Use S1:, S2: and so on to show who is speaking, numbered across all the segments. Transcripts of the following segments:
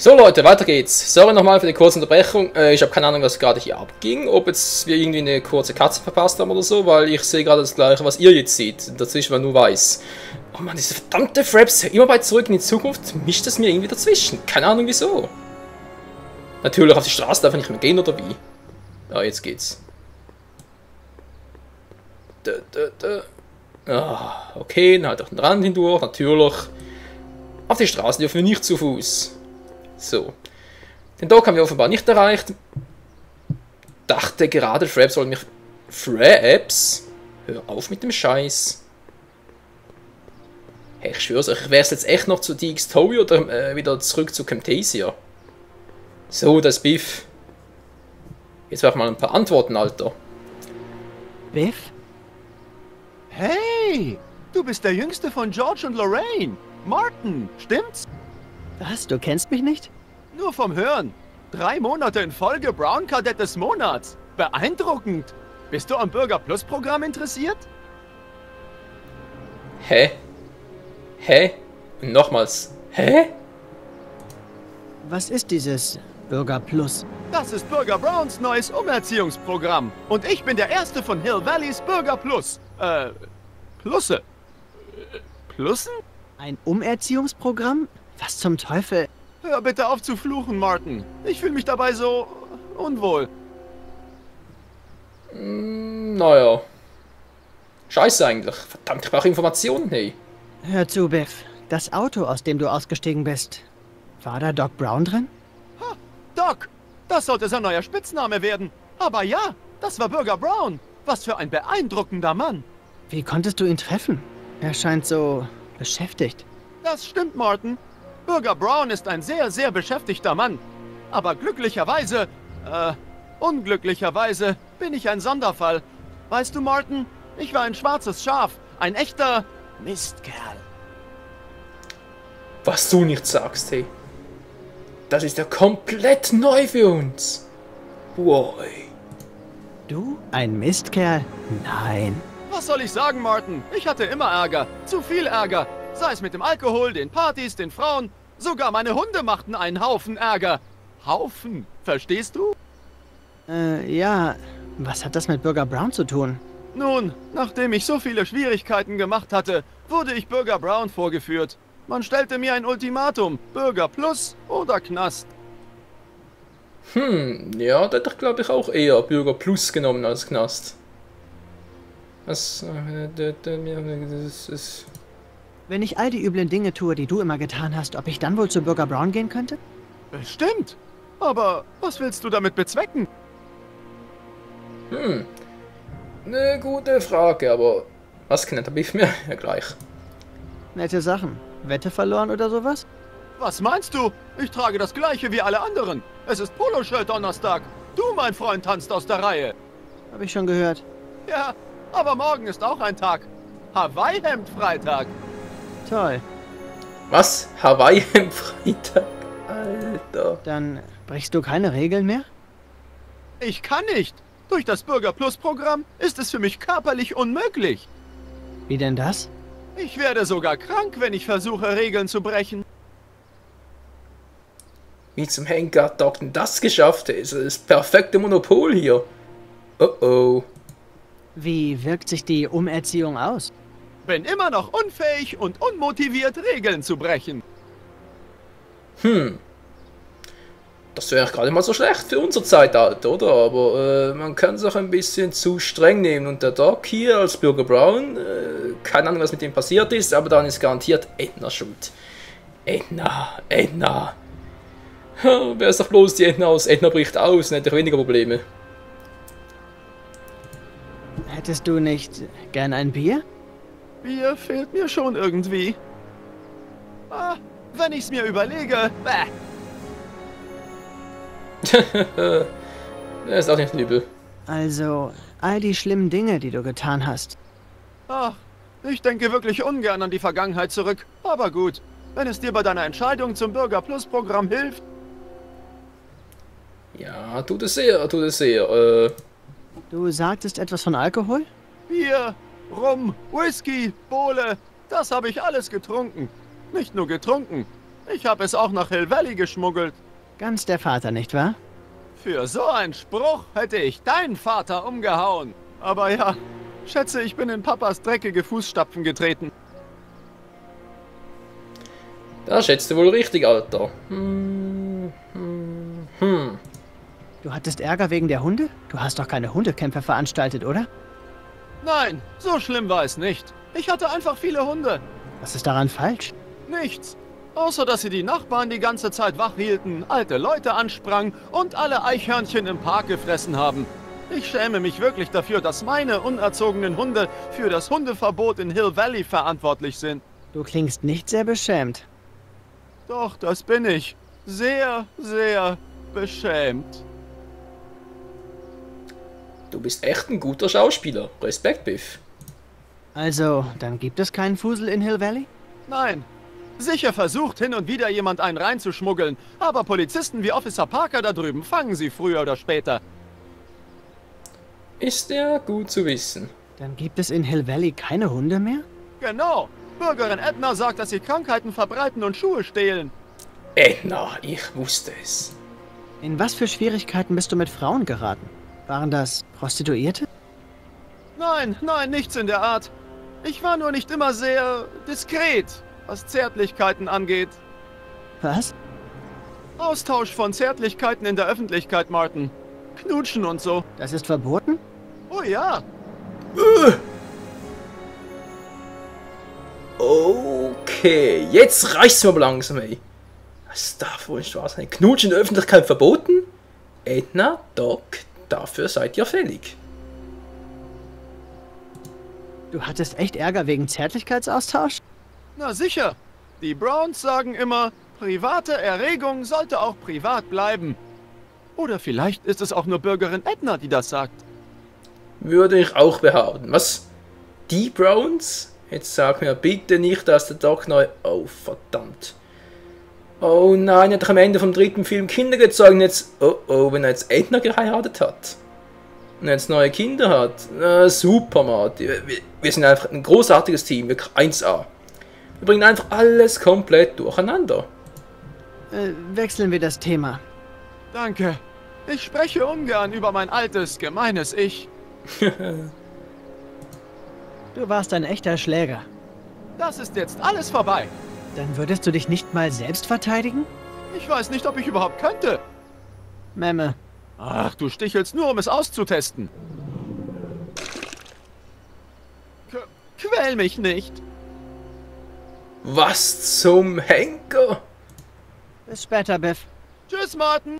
S1: So Leute, weiter geht's. Sorry nochmal für die kurze Unterbrechung. Ich habe keine Ahnung, was gerade hier abging. Ob jetzt wir irgendwie eine kurze Katze verpasst haben oder so, weil ich sehe gerade das gleiche, was ihr jetzt seht. Dazwischen war nur weiß. Oh Mann, diese verdammte Fraps, immer weit zurück in die Zukunft, mischt es mir irgendwie dazwischen. Keine Ahnung wieso. Natürlich, auf die Straße darf ich nicht mehr gehen, oder wie? Ja, jetzt geht's. Ah, okay, dann halt durch den Rand hindurch, natürlich. Auf die Straße dürfen wir nicht zu Fuß. So. Den Dock haben wir offenbar nicht erreicht. Dachte gerade, Fraps soll mich... Fraps? Hör auf mit dem Scheiß. Hey, ich schwör's euch, ich wär's jetzt echt noch zu DX Towie oder wieder zurück zu Camtasia. So, das Biff. Jetzt brauche ich mal ein paar Antworten, Alter.
S2: Biff?
S3: Hey, du bist der Jüngste von George und Lorraine. Martin, stimmt's?
S2: Was, du kennst mich nicht?
S3: Nur vom Hören. 3 Monate in Folge Brown Kadett des Monats. Beeindruckend. Bist du am Bürger Plus Programm interessiert?
S1: Hä? Hä? Und nochmals. Hä?
S2: Was ist dieses Bürger Plus?
S3: Das ist Bürger Browns neues Umerziehungsprogramm. Und ich bin der Erste von Hill Valleys Bürger Plus. Plusse. Plussen?
S2: Ein Umerziehungsprogramm? Was zum Teufel?
S3: Hör bitte auf zu fluchen, Martin. Ich fühle mich dabei so unwohl.
S1: Naja. Scheiße eigentlich. Verdammt, ich brauche Informationen, hey.
S2: Hör zu, Biff. Das Auto, aus dem du ausgestiegen bist, war da Doc Brown drin?
S3: Ha, Doc, das sollte sein neuer Spitzname werden. Aber ja, das war Bürger Brown. Was für ein beeindruckender Mann.
S2: Wie konntest du ihn treffen? Er scheint so beschäftigt.
S3: Das stimmt, Martin. Bürger Brown ist ein sehr, sehr beschäftigter Mann. Aber glücklicherweise, unglücklicherweise bin ich ein Sonderfall. Weißt du, Martin, ich war ein schwarzes Schaf. Ein echter Mistkerl.
S1: Was du nicht sagst, hey. Das ist ja komplett neu für uns. Wow.
S2: Du? Ein Mistkerl? Nein.
S3: Was soll ich sagen, Martin? Ich hatte immer Ärger. Zu viel Ärger. Sei es mit dem Alkohol, den Partys, den Frauen. Sogar meine Hunde machten einen Haufen Ärger. Haufen, verstehst du?
S2: Ja. Was hat das mit Bürger Brown zu tun?
S3: Nun, nachdem ich so viele Schwierigkeiten gemacht hatte, wurde ich Bürger Brown vorgeführt. Man stellte mir ein Ultimatum. Bürger Plus oder Knast.
S1: Ja, da hätte ich glaube ich auch eher Bürger Plus genommen als Knast. Das ist...
S2: Wenn ich all die üblen Dinge tue, die du immer getan hast, ob ich dann wohl zu Bürger Brown gehen könnte?
S3: Bestimmt. Aber was willst du damit bezwecken?
S1: Eine gute Frage, aber was kennt der Biff mir? Ja, gleich.
S2: Nette Sachen. Wette verloren oder sowas?
S3: Was meinst du? Ich trage das gleiche wie alle anderen. Es ist Poloshirt-Donnerstag. Du, mein Freund, tanzt aus der Reihe.
S2: Habe ich schon gehört.
S3: Ja, aber morgen ist auch ein Tag. Hawaii-Hemd-Freitag.
S2: Toll.
S1: Was? Hawaii am Freitag? Alter.
S2: Dann brichst du keine Regeln mehr?
S3: Ich kann nicht. Durch das Bürger Plus Programm ist es für mich körperlich unmöglich.
S2: Wie denn das?
S3: Ich werde sogar krank, wenn ich versuche, Regeln zu brechen.
S1: Wie zum Henker hat Doc denn das geschafft? Das ist das perfekte Monopol hier. Oh oh.
S2: Wie wirkt sich die Umerziehung aus?
S3: Bin immer noch unfähig und unmotiviert, Regeln zu brechen.
S1: Das wäre gerade mal so schlecht für unser Zeitalter, oder? Aber man kann es auch ein bisschen zu streng nehmen. Und der Doc hier als Bürger Brown, keine Ahnung, was mit ihm passiert ist, aber dann ist garantiert Edna schuld. Edna. Wer ist doch bloß die Edna aus? Edna bricht aus, dann hätte ich weniger Probleme.
S2: Hättest du nicht gern ein Bier?
S3: Bier fehlt mir schon irgendwie. Ah, wenn ich's mir überlege, bäh.
S1: Ist auch nicht übel.
S2: Also, all die schlimmen Dinge, die du getan hast.
S3: Ach, ich denke wirklich ungern an die Vergangenheit zurück. Aber gut, wenn es dir bei deiner Entscheidung zum Bürger Plus Programm hilft.
S1: Ja, tut es sehr.
S2: Du sagtest etwas von Alkohol?
S3: Bier, Rum, Whisky, Bowle, das habe ich alles getrunken. Nicht nur getrunken, Ich habe es auch nach Hill Valley geschmuggelt.
S2: Ganz der Vater, nicht wahr?
S3: Für so einen Spruch hätte ich deinen Vater umgehauen. Aber ja, schätze, ich bin in Papas dreckige Fußstapfen getreten.
S1: Da schätzt du wohl richtig, Alter.
S2: Du hattest Ärger wegen der Hunde? Du hast doch keine Hundekämpfe veranstaltet, oder?
S3: Nein, so schlimm war es nicht. Ich hatte einfach viele Hunde.
S2: Was ist daran falsch?
S3: Nichts. Außer, dass sie die Nachbarn die ganze Zeit wach hielten, alte Leute ansprangen und alle Eichhörnchen im Park gefressen haben. Ich schäme mich wirklich dafür, dass meine unerzogenen Hunde für das Hundeverbot in Hill Valley verantwortlich sind.
S2: Du klingst nicht sehr beschämt.
S3: Doch, das bin ich. Sehr, sehr beschämt.
S1: Du bist echt ein guter Schauspieler. Respekt, Biff.
S2: Also, dann gibt es keinen Fusel in Hill Valley?
S3: Nein. Sicher versucht hin und wieder jemand einen reinzuschmuggeln, aber Polizisten wie Officer Parker da drüben fangen sie früher oder später.
S1: Ist ja gut zu wissen.
S2: Dann gibt es in Hill Valley keine Hunde mehr?
S3: Genau. Bürgerin Edna sagt, dass sie Krankheiten verbreiten und Schuhe stehlen.
S1: Edna, ich wusste es.
S2: In was für Schwierigkeiten bist du mit Frauen geraten? Waren das Prostituierte?
S3: Nein, nein, nichts in der Art. Ich war nur nicht immer sehr diskret, was Zärtlichkeiten angeht.
S2: Was?
S3: Austausch von Zärtlichkeiten in der Öffentlichkeit, Martin. Knutschen und so.
S2: Das ist verboten?
S3: Oh ja.
S1: Okay, jetzt reicht's mir aber langsam, ey. Was darf wohl nicht wahr sein? Knutschen in der Öffentlichkeit verboten? Edna, Doc, dafür seid ihr fällig.
S2: Du hattest echt Ärger wegen Zärtlichkeitsaustausch?
S3: Na sicher. Die Browns sagen immer, private Erregung sollte auch privat bleiben. Oder vielleicht ist es auch nur Bürgerin Edna, die das sagt.
S1: Würde ich auch behaupten. Was? Die Browns? Jetzt sag mir bitte nicht, dass der Doc neu... Oh, verdammt. Oh nein, er hat am Ende vom dritten Film Kinder gezeugt und jetzt... Oh, wenn er jetzt Edna geheiratet hat. Und jetzt neue Kinder hat. Na, super, Marty. Wir sind einfach ein großartiges Team. Wir 1A. Wir bringen einfach alles komplett durcheinander.
S2: Wechseln wir das Thema.
S3: Danke. Ich spreche ungern über mein altes, gemeines Ich.
S2: Du warst ein echter Schläger.
S3: Das ist jetzt alles vorbei.
S2: Dann würdest du dich nicht mal selbst verteidigen?
S3: Ich weiß nicht, ob ich überhaupt könnte.
S2: Memme.
S3: Ach, du stichelst nur, um es auszutesten. Quäl mich nicht.
S1: Was zum Henker?
S2: Bis später, Biff.
S3: Tschüss, Martin.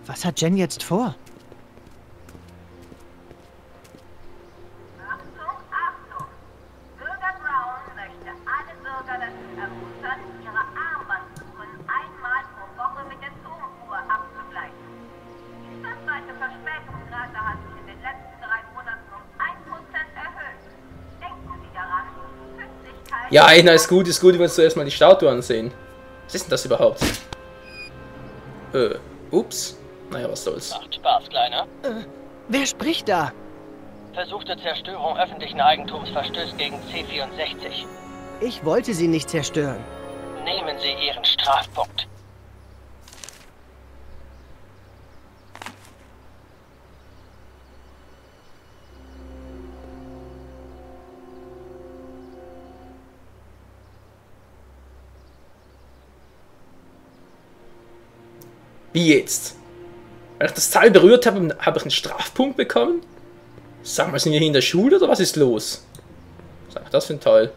S2: Was hat Jen jetzt vor?
S4: Achtung, Achtung! Bürger Brown möchte alle Bürger dazu ermuntern, ihre Armbanduhren einmal pro Woche mit der Turmuhr abzugleichen. Die stadtweite Verspätungsrate hat sich in den letzten 3 Monaten um 1% erhöht. Denken Sie daran, Pünktlichkeit...
S1: Ja, Edna ist gut, wenn wir uns zuerst mal die Statue ansehen. Was ist denn das überhaupt? Ups. Naja, was soll's.
S5: Macht Spaß, Kleiner.
S2: Wer spricht da?
S5: Versuchte Zerstörung öffentlichen Eigentums verstößt gegen C64.
S2: Ich wollte sie nicht zerstören.
S5: Nehmen Sie Ihren Strafpunkt.
S1: Wie jetzt? Weil ich das Teil berührt habe, habe ich einen Strafpunkt bekommen? Sag mal, sind wir hier in der Schule oder was ist los? Was ist eigentlich das für ein Teil?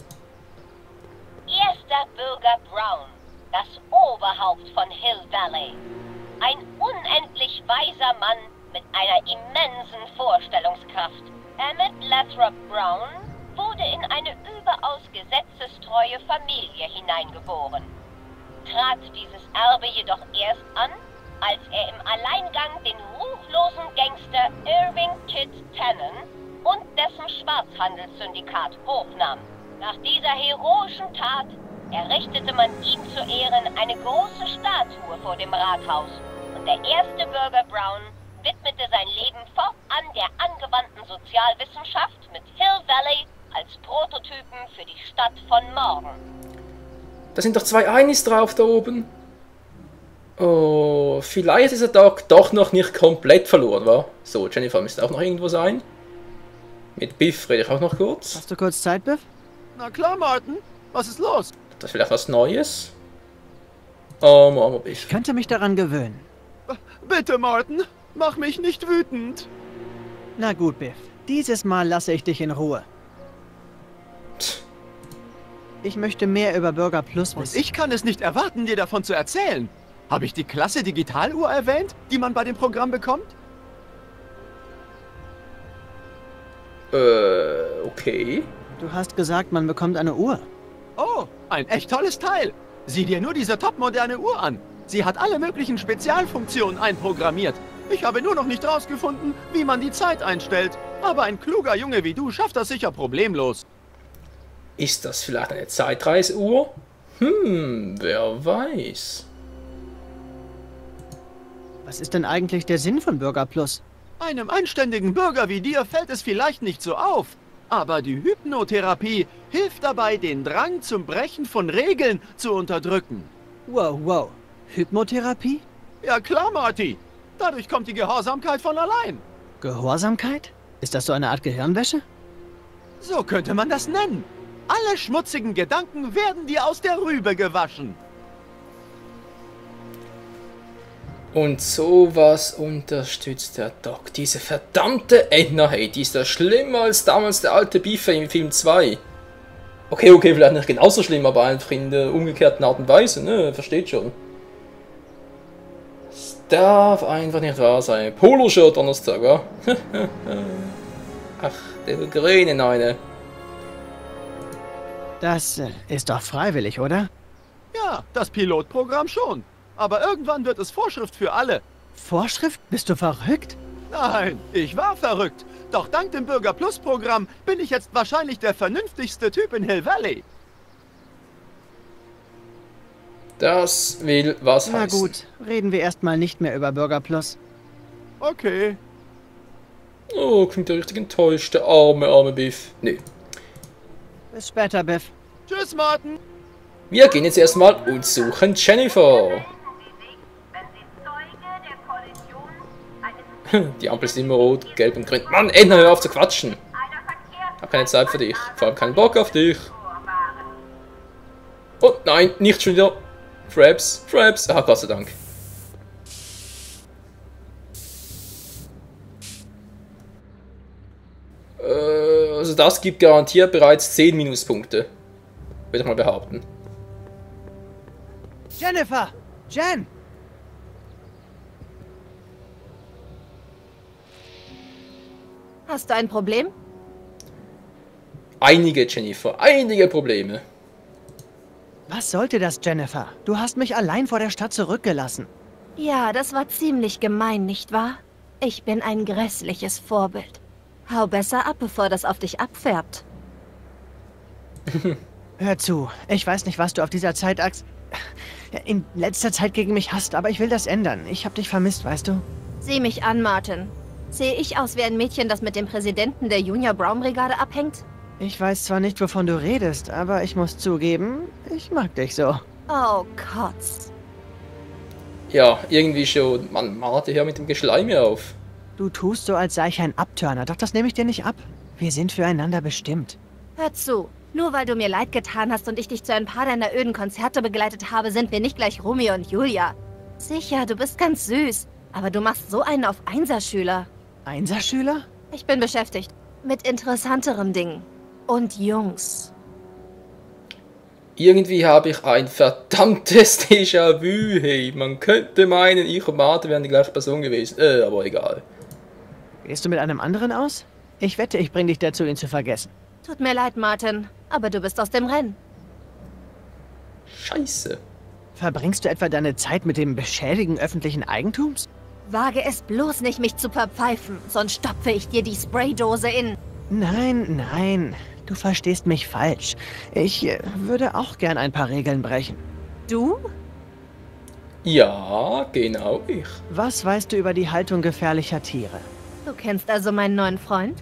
S4: Erster Bürger Brown, das Oberhaupt von Hill Valley. Ein unendlich weiser Mann mit einer immensen Vorstellungskraft. Emmett Lathrop Brown wurde in eine überaus gesetzestreue Familie hineingeboren. Trat dieses Erbe jedoch erst an, als er im Alleingang den ruchlosen Gangster Irving Kit Tannen und dessen Schwarzhandelssyndikat hochnahm. Nach dieser heroischen Tat errichtete man ihm zu Ehren eine große Statue vor dem Rathaus und der erste Bürger Brown widmete sein Leben fortan der angewandten Sozialwissenschaft mit Hill Valley als Prototypen für die Stadt von morgen.
S1: Da sind doch 2 Einis drauf da oben. Oh, vielleicht ist der Tag doch noch nicht komplett verloren, wa? So, Jennifer müsste auch noch irgendwo sein. Mit Biff rede ich auch noch kurz.
S2: Hast du kurz Zeit, Biff?
S3: Na klar, Martin. Was ist los?
S1: Das ist vielleicht was Neues. Oh, armer Biff.
S2: Ich könnte mich daran gewöhnen.
S3: Bitte, Martin. Mach mich nicht wütend.
S2: Na gut, Biff. Dieses Mal lasse ich dich in Ruhe. Ich möchte mehr über Bürger Plus
S3: Und
S2: wissen.
S3: ich kann es nicht erwarten, dir davon zu erzählen. Habe ich die klasse Digitaluhr erwähnt, die man bei dem Programm bekommt?
S1: Okay.
S2: Du hast gesagt, man bekommt eine Uhr.
S3: Oh, ein echt tolles Teil. Sieh dir nur diese topmoderne Uhr an. Sie hat alle möglichen Spezialfunktionen einprogrammiert. Ich habe nur noch nicht rausgefunden, wie man die Zeit einstellt. Aber ein kluger Junge wie du schafft das sicher problemlos.
S1: Ist das vielleicht eine Zeitreisuhr? Wer weiß.
S2: Was ist denn eigentlich der Sinn von Bürger Plus?
S3: Einem anständigen Bürger wie dir fällt es vielleicht nicht so auf. Aber die Hypnotherapie hilft dabei, den Drang zum Brechen von Regeln zu unterdrücken.
S2: Wow, wow. Hypnotherapie?
S3: Ja klar, Marty. Dadurch kommt die Gehorsamkeit von allein.
S2: Gehorsamkeit? Ist das so eine Art Gehirnwäsche?
S3: So könnte man das nennen. Alle schmutzigen Gedanken werden dir aus der Rübe gewaschen.
S1: Und sowas unterstützt der Doc. Diese verdammte Edna, hey, die ist ja schlimmer als damals der alte Beaver im Film 2. Okay, vielleicht nicht genauso schlimm, aber einfach in der umgekehrten Art und Weise, ne? Versteht schon. Das darf einfach nicht wahr sein. Poloshirt Donnerstag, wa? Ach, der grüne Neune.
S2: Das ist doch freiwillig, oder?
S3: Ja, das Pilotprogramm schon. Aber irgendwann wird es Vorschrift für alle.
S2: Vorschrift? Bist du verrückt?
S3: Nein, ich war verrückt. Doch dank dem Bürger Plus Programm bin ich jetzt wahrscheinlich der vernünftigste Typ in Hill Valley.
S1: Das will was
S2: Na
S1: heißen.
S2: gut, reden wir erstmal nicht mehr über Bürger Plus.
S3: Okay.
S1: Oh, klingt ja richtig enttäuscht, der arme Biff. Nee.
S2: Bis später, Biff.
S3: Tschüss, Martin.
S1: Wir gehen jetzt erstmal und suchen Jennifer. Die Ampel ist immer rot, gelb und grün. Mann, Edna, hör auf zu quatschen. Hab keine Zeit für dich. Vor allem keinen Bock auf dich. Oh nein, nicht schon wieder. Fraps. Ah, Gott sei Dank. Also das gibt garantiert bereits 10 Minuspunkte. Würde ich mal behaupten.
S2: Jennifer! Jen!
S6: Hast du ein Problem?
S1: Einige, Jennifer. Einige Probleme.
S2: Was sollte das, Jennifer? Du hast mich allein vor der Stadt zurückgelassen.
S6: Ja, das war ziemlich gemein, nicht wahr? Ich bin ein grässliches Vorbild. Hau besser ab, bevor das auf dich abfärbt.
S2: Hör zu, ich weiß nicht, was du auf dieser Zeitachse in letzter Zeit gegen mich hast, aber ich will das ändern. Ich hab dich vermisst, weißt du?
S6: Sieh mich an, Martin. Sehe ich aus wie ein Mädchen, das mit dem Präsidenten der Junior Brown Brigade abhängt?
S2: Ich weiß zwar nicht, wovon du redest, aber ich muss zugeben, ich mag dich so.
S6: Oh, Kotz.
S1: Ja, irgendwie schon. Mann, Marte, hör mit dem Geschleime auf.
S2: Du tust so, als sei ich ein Abturner, doch das nehme ich dir nicht ab. Wir sind füreinander bestimmt.
S6: Hör zu. Nur weil du mir leid getan hast und ich dich zu ein paar deiner öden Konzerte begleitet habe, sind wir nicht gleich Romeo und Julia. Sicher, du bist ganz süß, aber du machst so einen auf Einserschüler.
S2: Einserschüler?
S6: Ich bin beschäftigt mit interessanteren Dingen. Und Jungs.
S1: Irgendwie habe ich ein verdammtes Déjà-vu, hey. Man könnte meinen, ich und Marte wären die gleiche Person gewesen. Aber egal.
S2: Gehst du mit einem anderen aus? Ich wette, ich bring dich dazu, ihn zu vergessen.
S6: Tut mir leid, Martin, aber du bist aus dem Rennen.
S1: Scheiße.
S2: Verbringst du etwa deine Zeit mit dem Beschädigen öffentlichen Eigentums?
S6: Wage es bloß nicht, mich zu verpfeifen, sonst stopfe ich dir die Spraydose in.
S2: Nein, nein. Du verstehst mich falsch. Ich würde auch gern ein paar Regeln brechen.
S6: Du?
S1: Ja, genau ich.
S2: Was weißt du über die Haltung gefährlicher Tiere?
S6: Du kennst also meinen neuen Freund?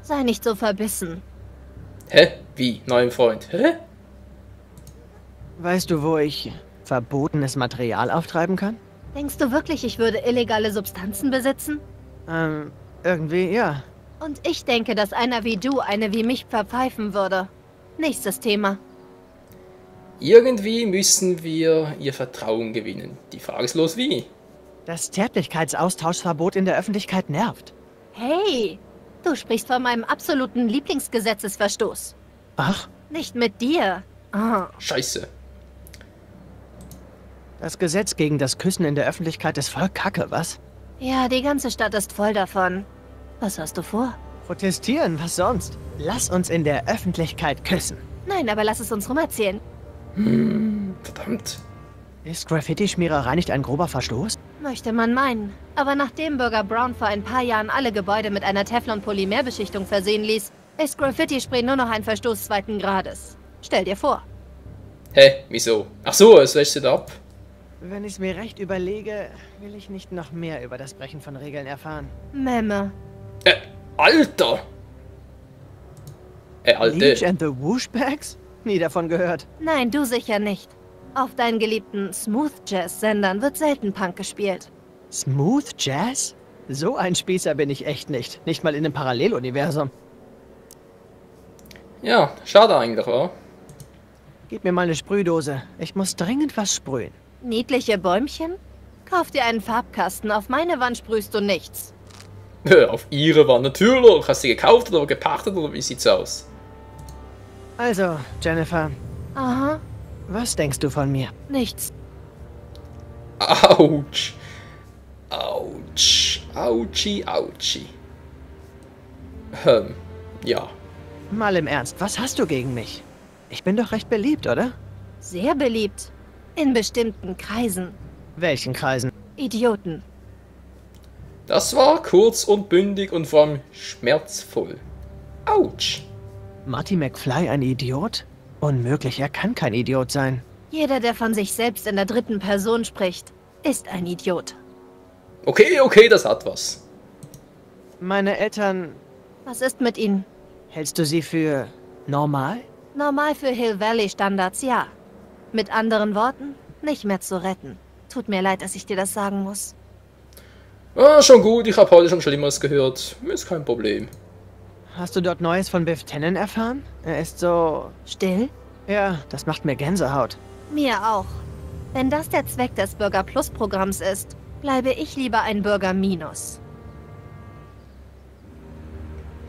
S6: Sei nicht so verbissen.
S1: Hä? Wie? Neuem Freund? Hä?
S2: Weißt du, wo ich verbotenes Material auftreiben kann?
S6: Denkst du wirklich, ich würde illegale Substanzen besitzen?
S2: Irgendwie, ja.
S6: Und ich denke, dass einer wie du eine wie mich verpfeifen würde. Nächstes Thema.
S1: Irgendwie müssen wir ihr Vertrauen gewinnen. Die Frage ist bloß wie.
S2: Das Zärtlichkeitsaustauschverbot in der Öffentlichkeit nervt.
S6: Hey, du sprichst von meinem absoluten Lieblingsgesetzesverstoß.
S2: Ach,
S6: Nicht mit dir. Oh.
S1: Scheiße.
S2: das Gesetz gegen das Küssen in der Öffentlichkeit ist voll Kacke, was?
S6: Ja, die ganze Stadt ist voll davon. Was hast du vor?
S2: Protestieren, was sonst? Lass uns in der Öffentlichkeit küssen.
S6: Nein, aber lass es uns rumerzählen.
S1: Verdammt.
S2: Ist Graffiti-Schmiererei nicht ein grober Verstoß?
S6: Möchte man meinen. Aber nachdem Bürger Brown vor ein paar Jahren alle Gebäude mit einer Teflon-Polymerbeschichtung versehen ließ, ist Graffiti-Spray nur noch ein Verstoß 2. Grades. Stell dir vor.
S1: Hä? Wieso? Ach so, es wäscht ab.
S2: Wenn ich es mir recht überlege, will ich nicht noch mehr über das Brechen von Regeln erfahren.
S6: Memme.
S1: Alter! Alte.
S2: Leech and the Whooshbags? Nie davon gehört.
S6: Nein, du sicher nicht. Auf deinen geliebten Smooth-Jazz-Sendern wird selten Punk gespielt.
S2: Smooth Jazz? So ein Spießer bin ich echt nicht. Nicht mal in einem Paralleluniversum.
S1: Ja, schade eigentlich, wa?
S2: Gib mir mal eine Sprühdose. Ich muss dringend was sprühen.
S6: Niedliche Bäumchen? Kauf dir einen Farbkasten. Auf meine Wand sprühst du nichts.
S1: Auf ihre Wand natürlich. Hast du sie gekauft oder gepachtet oder wie sieht's aus?
S2: Also, Jennifer,
S6: Aha,
S2: was denkst du von mir?
S6: nichts.
S1: Autsch. Autsch. Autschi, autschi. Ja.
S2: Mal im Ernst, was hast du gegen mich? Ich bin doch recht beliebt, oder?
S6: Sehr beliebt. In bestimmten Kreisen.
S2: Welchen Kreisen?
S6: Idioten.
S1: Das war kurz und bündig und vor allem schmerzvoll. Autsch.
S2: Marty McFly ein Idiot? Unmöglich, er kann kein Idiot sein.
S6: Jeder, der von sich selbst in der 3. Person spricht, ist ein Idiot.
S1: Okay, das hat was.
S2: Meine Eltern,
S6: Was ist mit ihnen?
S2: hältst du sie für normal?
S6: Normal für Hill Valley Standards, ja. Mit anderen Worten, nicht mehr zu retten. Tut mir leid, dass ich dir das sagen muss.
S1: Ah, schon gut, ich habe heute schon Schlimmeres gehört. Ist kein Problem.
S2: Hast du dort Neues von Biff Tannen erfahren? Er ist so...
S6: Still?
S2: Ja, das macht mir Gänsehaut.
S6: Mir auch. Wenn das der Zweck des Bürger Plus Programms ist, bleibe ich lieber ein Bürger Minus.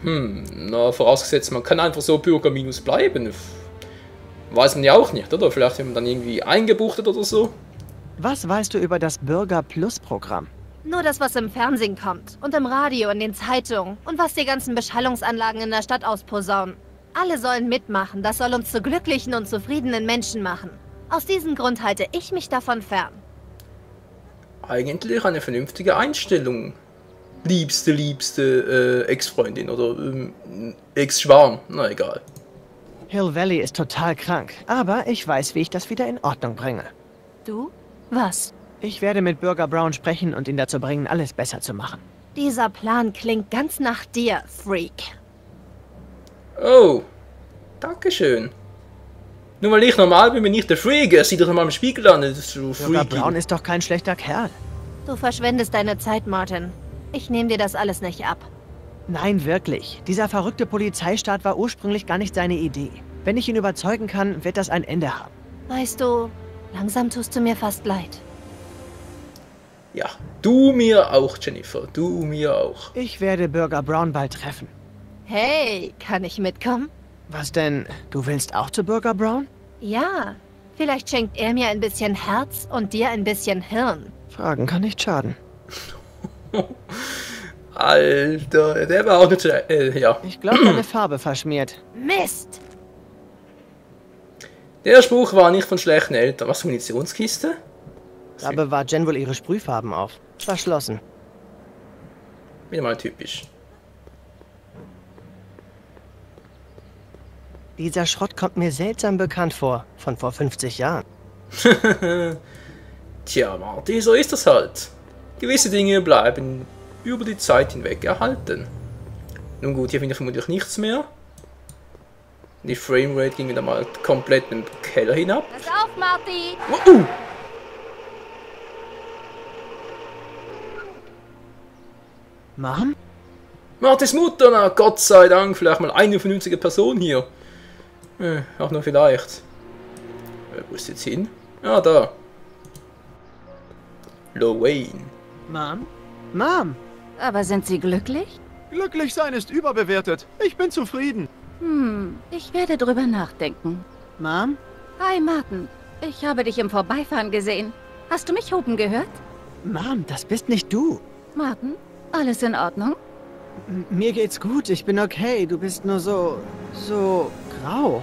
S1: Na, vorausgesetzt, man kann einfach so Bürger minus bleiben. Weiß man ja auch nicht, oder? Vielleicht wird man dann irgendwie eingebuchtet oder so.
S2: Was weißt du über das Bürger Plus Programm?
S6: Nur das, was im Fernsehen kommt und im Radio, in den Zeitungen und was die ganzen Beschallungsanlagen in der Stadt ausposaunen. Alle sollen mitmachen, das soll uns zu glücklichen und zufriedenen Menschen machen. Aus diesem Grund halte ich mich davon fern.
S1: Eigentlich eine vernünftige Einstellung. Liebste Ex-Freundin oder Ex-Schwarm. Na egal.
S2: Hill Valley ist total krank, aber ich weiß, wie ich das wieder in Ordnung bringe.
S6: Du? Was?
S2: Ich werde mit Bürger Brown sprechen und ihn dazu bringen, alles besser zu machen.
S6: Dieser Plan klingt ganz nach dir, Freak.
S1: Oh, dankeschön. Nur weil ich normal bin, bin ich der Freak. Er sieht doch mal im Spiegel an. Das ist so
S2: Bürger
S1: freaky.
S2: Brown ist doch kein schlechter Kerl.
S6: Du verschwendest deine Zeit, Martin. Ich nehme dir das alles nicht ab.
S2: Nein, wirklich. Dieser verrückte Polizeistaat war ursprünglich gar nicht seine Idee. Wenn ich ihn überzeugen kann, wird das ein Ende haben.
S6: Weißt du, langsam tust du mir fast leid.
S1: Ja, du mir auch, Jennifer. Du mir auch.
S2: Ich werde Bürger Brown bald treffen.
S6: Hey, kann ich mitkommen?
S2: Was denn? Du willst auch zu Bürger Brown?
S6: Ja, vielleicht schenkt er mir ein bisschen Herz und dir ein bisschen Hirn.
S2: Fragen kann nicht schaden.
S1: Alter, der war auch nicht ja.
S2: Ich glaube, deine Farbe verschmiert.
S6: Mist!
S1: Der Spruch war nicht von schlechten Eltern. Was, Munitionskiste?
S2: Da bewahrt Jen wohl ihre Sprühfarben auf. Verschlossen.
S1: Wieder mal typisch.
S2: Dieser Schrott kommt mir seltsam bekannt vor. Von vor 50 Jahren.
S1: Tja, Marty, so ist das halt. Gewisse Dinge bleiben über die Zeit hinweg erhalten. Nun gut, hier finde ich vermutlich nichts mehr. Die Framerate ging wieder mal komplett im Keller hinab.
S6: Pass auf, Marty!
S2: Mom?
S1: Martys Mutter, na Gott sei Dank, vielleicht mal eine vernünftige Person hier. Auch nur vielleicht. Wo ist jetzt hin? Ah, da. Lorraine.
S2: Mom? Mom?
S7: Aber sind Sie glücklich?
S3: Glücklich sein ist überbewertet. Ich bin zufrieden.
S7: Ich werde drüber nachdenken.
S2: Mom?
S7: Hi, Martin. Ich habe dich im Vorbeifahren gesehen. Hast du mich hupen gehört?
S2: Mom, das bist nicht du.
S7: Martin, alles in Ordnung?
S2: Mir geht's gut, ich bin okay. Du bist nur so grau.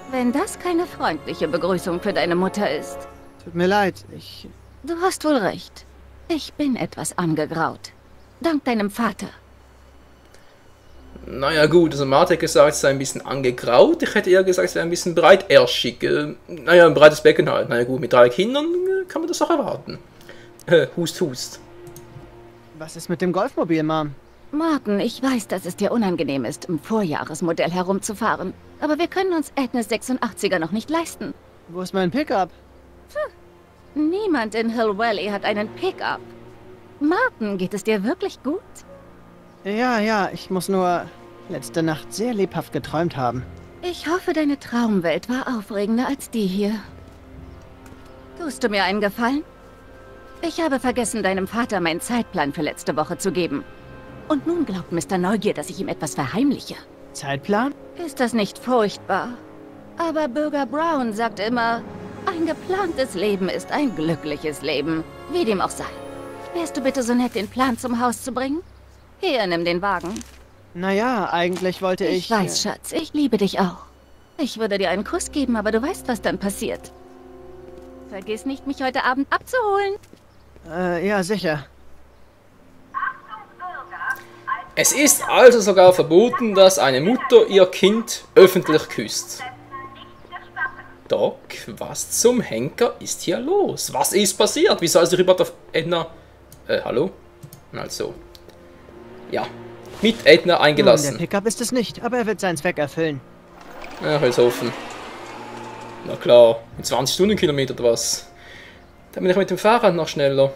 S7: Wenn das keine freundliche Begrüßung für deine Mutter ist.
S2: Tut mir leid,
S7: Du hast wohl recht. Ich bin etwas angegraut. Dank deinem Vater.
S1: Naja gut, also Marty hat gesagt, es sei ein bisschen angegraut. Ich hätte eher gesagt, es wäre ein bisschen breitärschig. Naja, ein breites Becken halt. Naja gut, mit 3 Kindern kann man das auch erwarten. Hust, hust.
S2: Was ist mit dem Golfmobil, Mom?
S7: Martin, ich weiß, dass es dir unangenehm ist, im Vorjahresmodell herumzufahren. Aber wir können uns Agnes 86er noch nicht leisten.
S2: Wo ist mein Pickup?
S7: Niemand in Hill Valley hat einen Pickup. Martin, geht es dir wirklich gut?
S2: Ja, ich muss nur letzte Nacht sehr lebhaft geträumt haben.
S7: Ich hoffe, deine Traumwelt war aufregender als die hier. Tust du mir einen Gefallen? Ich habe vergessen, deinem Vater meinen Zeitplan für letzte Woche zu geben. Und nun glaubt Mr. Neugier, dass ich ihm etwas verheimliche.
S2: Zeitplan?
S7: Ist das nicht furchtbar? Aber Bürger Brown sagt immer, ein geplantes Leben ist ein glückliches Leben. Wie dem auch sei. Wärst du bitte so nett, den Plan zum Haus zu bringen? Hier, nimm den Wagen.
S2: Naja, eigentlich wollte ich...
S7: Ich weiß, Schatz, ich liebe dich auch. Ich würde dir einen Kuss geben, aber du weißt, was dann passiert. Vergiss nicht, mich heute Abend abzuholen.
S2: Ja, sicher.
S1: Es ist also sogar verboten, dass eine Mutter ihr Kind öffentlich küsst. Doc, was zum Henker ist hier los? Was ist passiert? Wieso ist sich überhaupt auf Edna... hallo? Also... Ja, mit Edna
S2: Nun,
S1: eingelassen.
S2: der Pickup ist es nicht, aber er wird seinen Zweck erfüllen.
S1: Ja, ich will's hoffen. Na klar, mit 20 Stundenkilometer oder was? Dann bin ich mit dem Fahrrad noch schneller.